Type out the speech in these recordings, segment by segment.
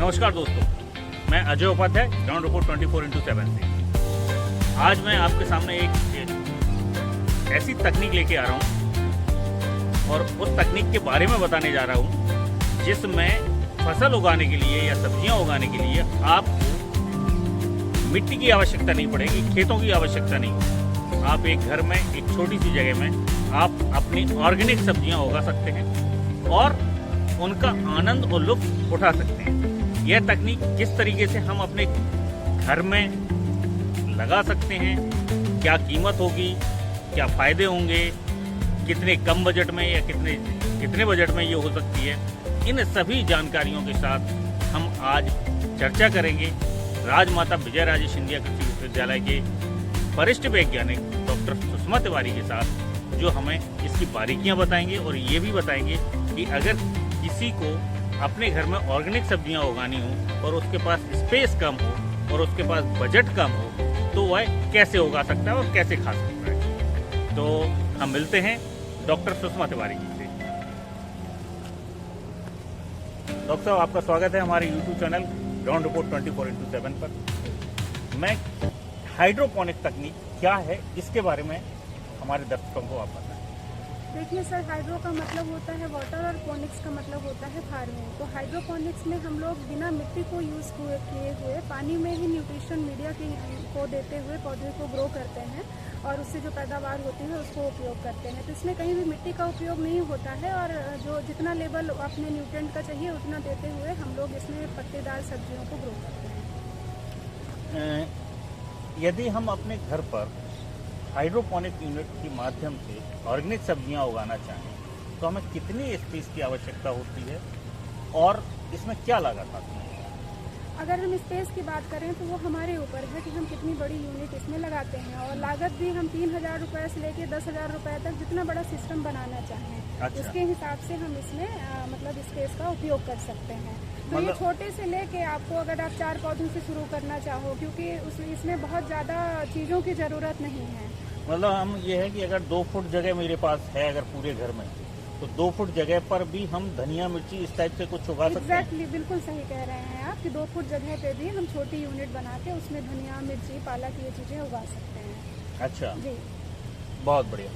नमस्कार दोस्तों, मैं Ajay Upadhyay, ground report 24x7 से। आज मैं आपके सामने एक ऐसी तकनीक लेके आ रहा हूँ और उस तकनीक के बारे में बताने जा रहा हूँ जिसमें फसल उगाने के लिए या सब्जियाँ उगाने के लिए आपको मिट्टी की आवश्यकता नहीं पड़ेगी, खेतों की आवश्यकता नहीं। आप एक घर में एक छोटी सी जगह में आप अपनी ऑर्गेनिक सब्जियाँ उगा सकते हैं और उनका आनंद और लुत्फ उठा सकते हैं। यह तकनीक किस तरीके से हम अपने घर में लगा सकते हैं, क्या कीमत होगी, क्या फ़ायदे होंगे, कितने कम बजट में या कितने बजट में ये हो सकती है, इन सभी जानकारियों के साथ हम आज चर्चा करेंगे राजमाता विजयराजे सिंधिया कृषि विश्वविद्यालय के वरिष्ठ वैज्ञानिक डॉक्टर सुषमा तिवारी के साथ, जो हमें इसकी बारीकियां बताएंगे और ये भी बताएंगे कि अगर किसी को अपने घर में ऑर्गेनिक सब्जियां उगानी हो और उसके पास स्पेस कम हो और उसके पास बजट कम हो तो वह कैसे उगा सकता है और कैसे खा सकता है। तो हम मिलते हैं डॉक्टर सुषमा तिवारी जी से। डॉक्टर साहब, आपका स्वागत है हमारे YouTube channel ground report 24x7 पर। मैं हाइड्रोपोनिक तकनीक क्या है इसके बारे में हमारे दर्शकों को आप बताएं। देखिए सर, हाइड्रो का मतलब होता है वाटर और पोनिक्स का मतलब होता है फार्मिंग। तो हाइड्रोपोनिक्स में हम लोग बिना मिट्टी को यूज़ किए हुए पानी में ही न्यूट्रिशन मीडिया को देते हुए पौधे को ग्रो करते हैं और उससे जो पैदावार होती है उसको उपयोग करते हैं। तो इसमें कहीं भी मिट्टी का उपयोग नहीं होता है और जो जितना लेवल अपने न्यूट्रिएंट का चाहिए उतना देते हुए हम लोग इसमें पत्तेदार सब्जियों को ग्रो करते हैं। यदि हम अपने घर पर हाइड्रोपोनिक यूनिट के माध्यम से ऑर्गेनिक सब्जियां उगाना चाहें तो हमें कितनी स्पेस की आवश्यकता होती है और इसमें क्या लागत आती है? अगर हम स्पेस की बात करें तो वो हमारे ऊपर है कि हम कितनी बड़ी यूनिट इसमें लगाते हैं और लागत भी हम 3,000 रुपये से लेके 10,000 रुपये तक जितना बड़ा सिस्टम बनाना चाहें अच्छा। उसके हिसाब से हम इसमें मतलब स्पेस का उपयोग कर सकते हैं। तो ये छोटे से लेके आपको अगर आप 4 पौधों से शुरू करना चाहो, क्योंकि इसमें बहुत ज़्यादा चीज़ों की ज़रूरत नहीं है। मतलब हम ये है कि अगर 2 फुट जगह मेरे पास है अगर पूरे घर में, तो 2 फुट जगह पर भी हम धनिया मिर्ची इस टाइप से कुछ उगा सकते हैं। एग्जैक्टली, बिल्कुल सही कह रहे हैं आप कि 2 फुट जगह पे भी हम छोटी यूनिट बना के उसमें धनिया मिर्ची पालक ये चीज़ें उगा सकते हैं। अच्छा जी, बहुत बढ़िया।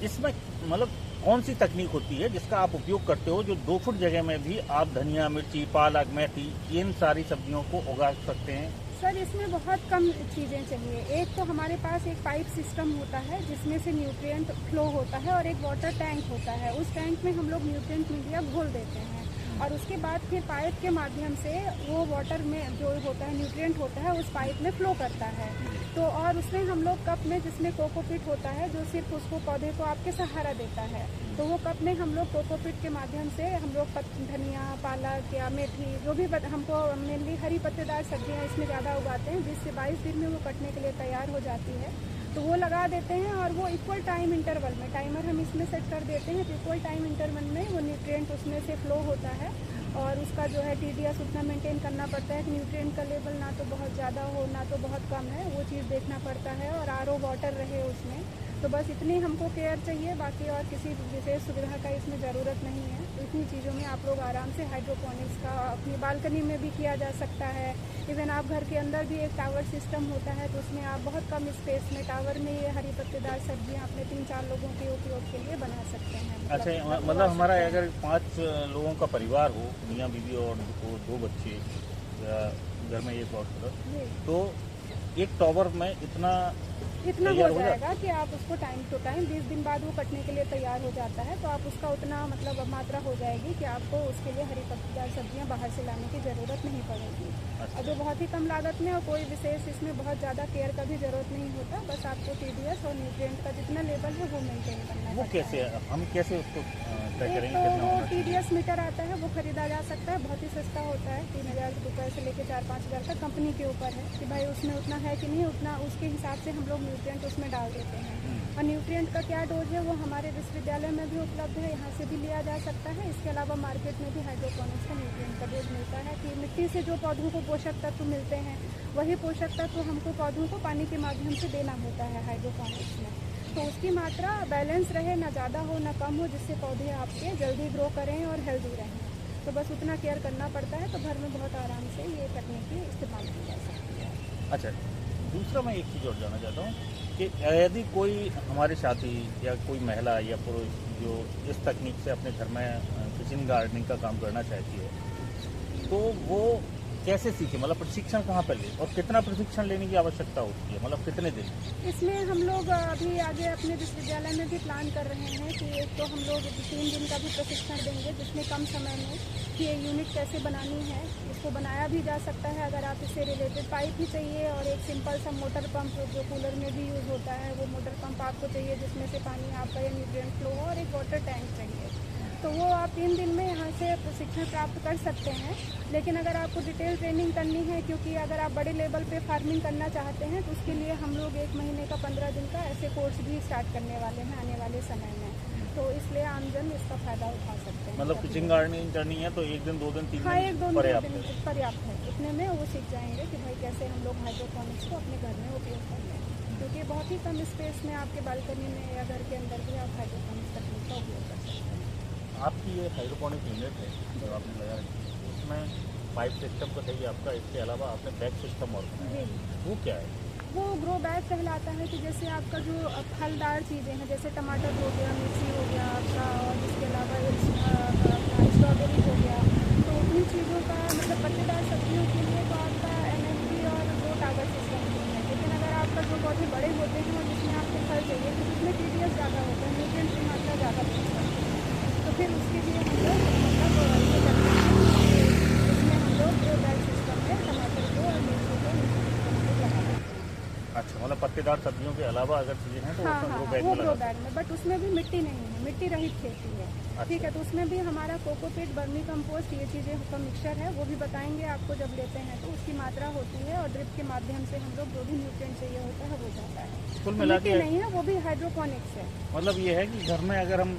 इसमें मतलब कौन सी तकनीक होती है जिसका आप उपयोग करते हो जो 2 फुट जगह में भी आप धनिया मिर्ची पालक मेथी इन सारी सब्जियों को उगा सकते हैं? सर इसमें बहुत कम चीज़ें चाहिए। एक तो हमारे पास एक पाइप सिस्टम होता है जिसमें से न्यूट्रिएंट फ्लो होता है और एक वाटर टैंक होता है। उस टैंक में हम लोग न्यूट्रिएंट मीडिया घोल देते हैं और उसके बाद फिर पाइप के माध्यम से वो वाटर में जो होता है न्यूट्रिएंट होता है उस पाइप में फ्लो करता है। तो और उसमें हम लोग कप में जिसमें कोकोपीट होता है जो सिर्फ उसको पौधे को आपके सहारा देता है, तो वो कप में हम लोग कोकोपीट के माध्यम से हम लोग धनिया पालक या मेथी जो भी हमको मेनली हरी पत्तेदार सब्जियां इसमें ज़्यादा उगाते हैं 20 से 22 दिन में वो कटने के लिए तैयार हो जाती है, तो वो लगा देते हैं और वो इक्वल टाइम इंटरवल में टाइमर हम इसमें सेट कर देते हैं। तो इक्वल टाइम इंटरवल में वो न्यूट्रिएंट उसमें से फ्लो होता है और उसका जो है TDS उतना मेंटेन करना पड़ता है कि न्यूट्रिएंट का लेवल ना तो बहुत ज़्यादा हो ना तो बहुत कम है, वो चीज़ देखना पड़ता है और RO वाटर रहे उसमें। तो बस इतनी हमको केयर चाहिए, बाकी और किसी विशेष सुविधा का इसमें ज़रूरत नहीं है। तो इतनी चीज़ों में आप लोग आराम से हाइड्रोपोनिक्स का अपनी बालकनी में भी किया जा सकता है। इवन आप घर के अंदर भी एक टावर सिस्टम होता है तो उसमें आप बहुत कम स्पेस में टावर में ये हरी पत्तेदार सब्जियां अपने 3-4 लोगों के उपयोग के लिए बना सकते हैं। अच्छा, मतलब हमारा अगर 5 लोगों का परिवार हो, मियाँ बीवी और 2 बच्चे, घर में एक औरत, तो एक टावर में इतना हो जाएगा कि आप उसको टाइम टू टाइम 20 दिन बाद वो कटने के लिए तैयार हो जाता है, तो आप उसका उतना मतलब मात्रा हो जाएगी कि आपको उसके लिए हरी पत्तेदार सब्जियां बाहर से लाने की ज़रूरत नहीं पड़ेगी। अच्छा। और जो बहुत ही कम लागत में और कोई विशेष इसमें बहुत ज़्यादा केयर का भी ज़रूरत नहीं होता, बस आपको TDS और न्यूट्रिएंट का जितना लेवल है वो मेंटेन करना है। वो कैसे हम कैसे उसको तय करेंगे? तो वो TDS मीटर आता है, वो खरीदा जा सकता है, बहुत ही सस्ता होता है, 3,000 रुपये से लेकर 4-5 हज़ार तक। कंपनी के ऊपर है कि भाई उसमें उतना है कि नहीं, उतना उसके हिसाब से हम लोग न्यूट्रिएंट उसमें डाल देते हैं। और न्यूट्रिएंट का क्या डोज है वो हमारे विश्वविद्यालय में भी उपलब्ध है, यहाँ से भी लिया जा सकता है। इसके अलावा मार्केट में भी हाइड्रोपोनिक्स का न्यूट्रिएंट का डोज मिलता है कि मिट्टी से जो पौधों को पोषक तत्व मिलते हैं वही पोषक तत्व हमको पौधों को पानी के माध्यम से देना होता है हाइड्रोपोनिक्स में। तो उसकी मात्रा बैलेंस रहे, ना ज़्यादा हो ना कम हो, जिससे पौधे आपके जल्दी ग्रो करें और हेल्दी रहें। तो बस उतना केयर करना पड़ता है, तो घर में बहुत आराम से ये तकनीकी इस्तेमाल की जा सकती है। अच्छा, दूसरा मैं एक चीज़ और जानना चाहता हूँ कि यदि कोई हमारे साथी या कोई महिला या पुरुष जो इस तकनीक से अपने घर में किचन गार्डनिंग का काम करना चाहती है, तो वो कैसे सीखे, मतलब प्रशिक्षण कहाँ पर ले और कितना प्रशिक्षण लेने की आवश्यकता होती है, मतलब कितने दिन? इसमें हम लोग अभी आगे अपने विश्वविद्यालय में भी प्लान कर रहे हैं कि एक तो हम लोग 3 दिन का भी प्रशिक्षण देंगे, जिसमें कम समय में कि ये यूनिट कैसे बनानी है, इसको बनाया भी जा सकता है। अगर आप इससे रिलेटेड पाइप भी चाहिए और एक सिंपल सा मोटर पंप जो कूलर में भी यूज़ होता है, वो मोटर पंप आपको चाहिए जिसमें से पानी आपका या न्यूट्रिएंट फ्लो हो, और एक वाटर टैंक चाहिए, तो वो आप 3 दिन में यहाँ से प्रशिक्षण प्राप्त कर सकते हैं। लेकिन अगर आपको डिटेल ट्रेनिंग करनी है, क्योंकि अगर आप बड़े लेवल पे फार्मिंग करना चाहते हैं, तो उसके लिए हम लोग 1 महीने का 15 दिन का ऐसे कोर्स भी स्टार्ट करने वाले हैं आने वाले समय में, तो इसलिए आमजन इसका फ़ायदा उठा सकते हैं। मतलब किचन गार्डनिंग करनी है तो 1 दिन 2 दिन 3 हाँ, 1-2 दिन पर्याप्त दिन है। पर्याप्त है। इतने में वो सीख जाएंगे कि भाई कैसे हम लोग हाइड्रोपोनिक्स को अपने घर में उपयोग कर लें, क्योंकि बहुत ही कम स्पेस में आपके बालकनी में या घर के अंदर भी आप हाइड्रोपोनिक्स तकनीक का उपयोग कर सकते हैं। आपकी ये हाइड्रोपोनिक यूनिट है जो आपने लगा रखी है, उसमें पाइप सिस्टम तो है ही आपका, इसके अलावा आपने बैग सिस्टम और बनाया है, वो क्या है? वो ग्रो बैग कहलाता है कि जैसे आपका जो फलदार चीज़ें हैं, जैसे टमाटर हो गया, मिर्ची हो गया आपका, और इसके अलावा स्ट्रॉबेरी हो गया, तो इन चीज़ों का मतलब पत्तेदार सब्जियों के लिए तो आपका NFB और वो कागज़ सिस्टम है। लेकिन अगर आपका जो पौधे बड़े होते हैं और जिसमें आपको फल चाहिए, तो उसमें TDS ज़्यादा होता है, न्यूट्रिएंट की मात्रा ज़्यादा होती है, तो फिर उसके लिए हम लोग मतलब ये करते हैं, इसमें हम लोग जो बैग सिस्टम है टमाटर को और मिर्ची को लगा देते हैं। अच्छा, मतलब पत्तेदार सब्जियों के अलावा अगर चीज़ें हैं तो हाँ उसमें हाँ, ग्रो बैग वो में ग्रो लगा बैग में, बट उसमें भी मिट्टी नहीं है, मिट्टी रहित खेती है। ठीक है, तो उसमें भी हमारा कोकोपीट, वर्मी कंपोस्ट, ये चीज़ें का मिक्सचर है, वो भी बताएंगे आपको जब लेते हैं, तो उसकी मात्रा होती है, और ड्रिप के माध्यम से हम लोग जो भी न्यूट्रिएंट चाहिए होता है वो जाता है। कुल तो मिला मिट्टी के नहीं है, वो भी हाइड्रोपोनिक्स है। मतलब ये है कि घर में अगर हम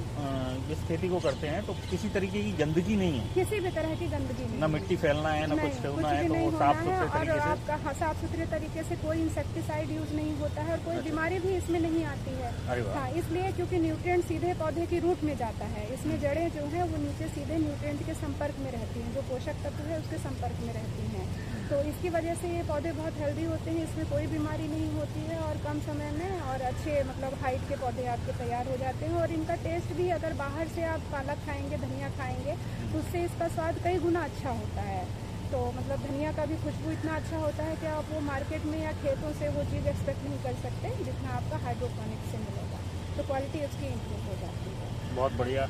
इस खेती को करते हैं तो किसी तरीके की गंदगी नहीं है, किसी भी तरह की गंदगी नहीं ना है। मिट्टी फैलना है, ना नहीं, कुछ होना कुछ है, भी तो नहीं वो होना साफ है, सुथरे और तरीके से। आपका साफ सुथरे तरीके से कोई इंसेक्टिसाइड यूज नहीं होता है, और कोई बीमारी भी इसमें नहीं आती है। अरे वाह। हाँ, इसलिए क्योंकि न्यूट्रिएंट सीधे पौधे की रूट में जाता है, इसमें जड़ें जो हैं वो नीचे सीधे न्यूट्रिएंट के संपर्क में रहती हैं, जो पोषक तत्व है उसके संपर्क में रहती हैं, तो इसकी वजह से ये पौधे बहुत हेल्दी होते हैं, इसमें कोई बीमारी नहीं होती है, और कम समय में और अच्छे मतलब हाइट के पौधे आपके तैयार हो जाते हैं। और इनका टेस्ट भी, अगर बाहर से आप पालक खाएंगे, धनिया खाएंगे, तो उससे इसका स्वाद कई गुना अच्छा होता है। तो मतलब धनिया का भी खुशबू इतना अच्छा होता है कि आप वो मार्केट में या खेतों से वो चीज़ एक्सपेक्ट नहीं कर सकते जितना आपका हाइड्रोपोनिक्स से मिलेगा, तो क्वालिटी उसकी इम्प्रूव हो जाती है। बहुत बढ़िया,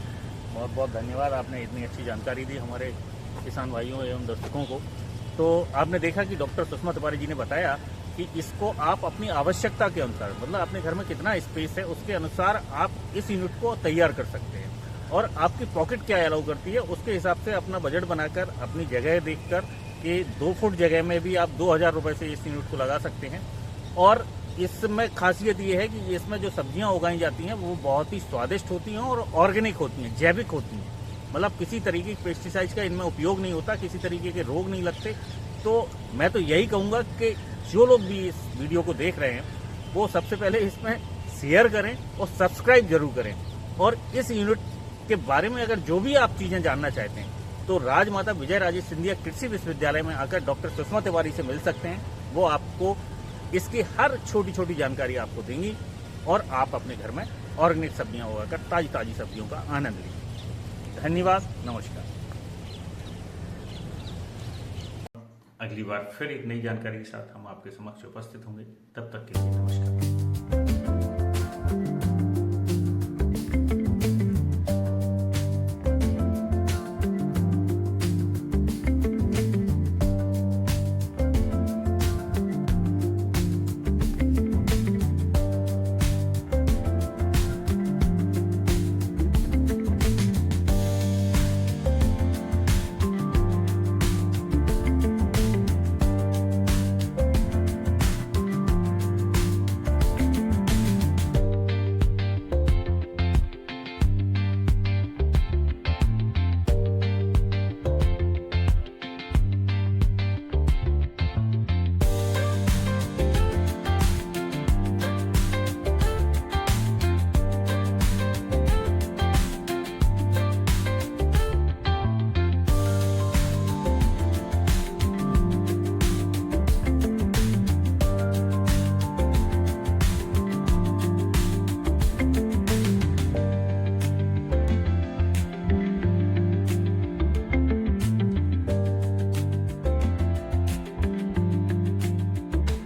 बहुत बहुत धन्यवाद, आपने इतनी अच्छी जानकारी दी हमारे किसान भाइयों एवं दर्शकों को। तो आपने देखा कि डॉक्टर सुषमा तिवारी जी ने बताया कि इसको आप अपनी आवश्यकता के अनुसार, मतलब अपने घर में कितना स्पेस है उसके अनुसार आप इस यूनिट को तैयार कर सकते हैं, और आपकी पॉकेट क्या अलाउ करती है उसके हिसाब से अपना बजट बनाकर, अपनी जगह देखकर कि 2 फुट जगह में भी आप 2000 रुपये से इस यूनिट को लगा सकते हैं। और इसमें खासियत ये है कि इसमें जो सब्जियां उगाई जाती हैं वो बहुत ही स्वादिष्ट होती हैं और ऑर्गेनिक होती हैं, जैविक होती हैं, मतलब किसी तरीके के पेस्टिसाइड्स का इनमें उपयोग नहीं होता, किसी तरीके के रोग नहीं लगते। तो मैं तो यही कहूँगा कि जो लोग भी इस वीडियो को देख रहे हैं वो सबसे पहले इसमें शेयर करें और सब्सक्राइब जरूर करें, और इस यूनिट के बारे में अगर जो भी आप चीज़ें जानना चाहते हैं तो राजमाता विजय राजे सिंधिया कृषि विश्वविद्यालय में आकर डॉक्टर सुषमा तिवारी से मिल सकते हैं। वो आपको इसकी हर छोटी छोटी जानकारी आपको देंगी, और आप अपने घर में ऑर्गेनिक सब्जियां उगाकर ताजी ताजी सब्जियों का आनंद लीजिए। धन्यवाद, नमस्कार। अगली बार फिर एक नई जानकारी के साथ हम आपके समक्ष उपस्थित होंगे, तब तक के लिए नमस्कार।